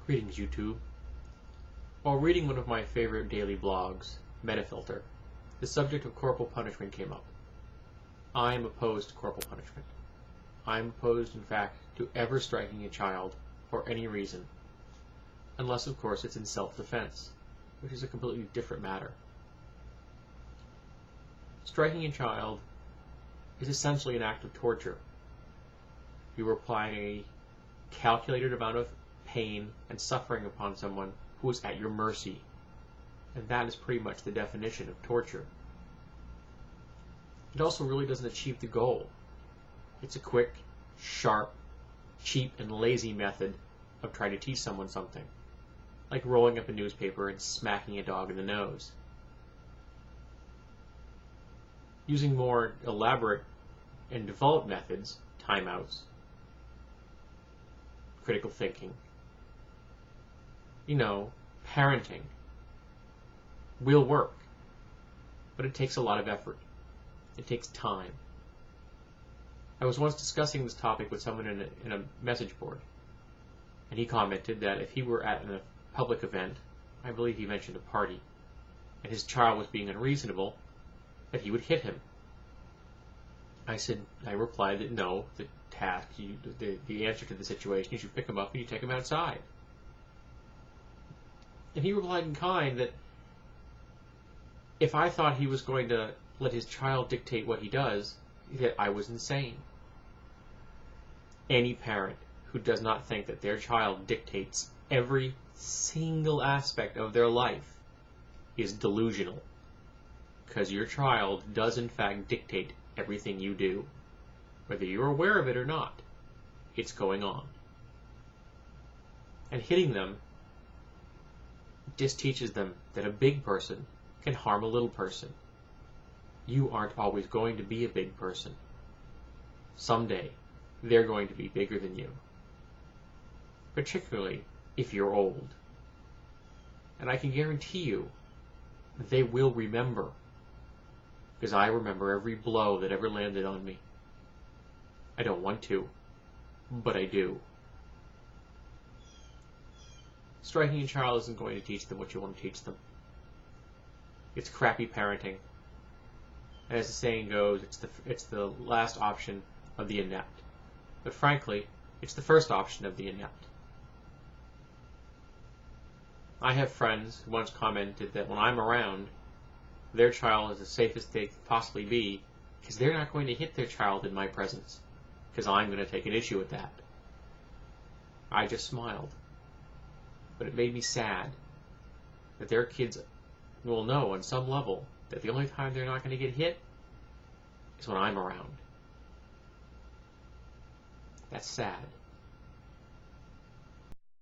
Greetings, YouTube. While reading one of my favorite daily blogs, Metafilter, the subject of corporal punishment came up. I am opposed to corporal punishment. I am opposed, in fact, to ever striking a child for any reason, unless, of course, it's in self-defense, which is a completely different matter. Striking a child is essentially an act of torture. You are applying a calculated amount of pain and suffering upon someone who is at your mercy. And that is pretty much the definition of torture. It also really doesn't achieve the goal. It's a quick, sharp, cheap, and lazy method of trying to teach someone something, like rolling up a newspaper and smacking a dog in the nose. Using more elaborate and developed methods, timeouts, critical thinking, parenting, will work, but it takes a lot of effort. It takes time. I was once discussing this topic with someone in a message board, and he commented that if he were at a public event, I believe he mentioned a party, and his child was being unreasonable, that he would hit him. I replied that no, the answer to the situation, you should pick him up and you take him outside. And he replied in kind that if I thought he was going to let his child dictate what he does, that I was insane. Any parent who does not think that their child dictates every single aspect of their life is delusional, because your child does in fact dictate everything you do. Whether you're aware of it or not, it's going on. And hitting them just teaches them that a big person can harm a little person. You aren't always going to be a big person. Someday, they're going to be bigger than you. Particularly if you're old. And I can guarantee you, they will remember. Because I remember every blow that ever landed on me. I don't want to, but I do. Striking a child isn't going to teach them what you want to teach them. It's crappy parenting. And as the saying goes, it's the last option of the inept. But frankly, it's the first option of the inept. I have friends who once commented that when I'm around, their child is the safest they could possibly be, because they're not going to hit their child in my presence, because I'm going to take an issue with that. I just smiled. But it made me sad that their kids will know on some level that the only time they're not going to get hit is when I'm around. That's sad.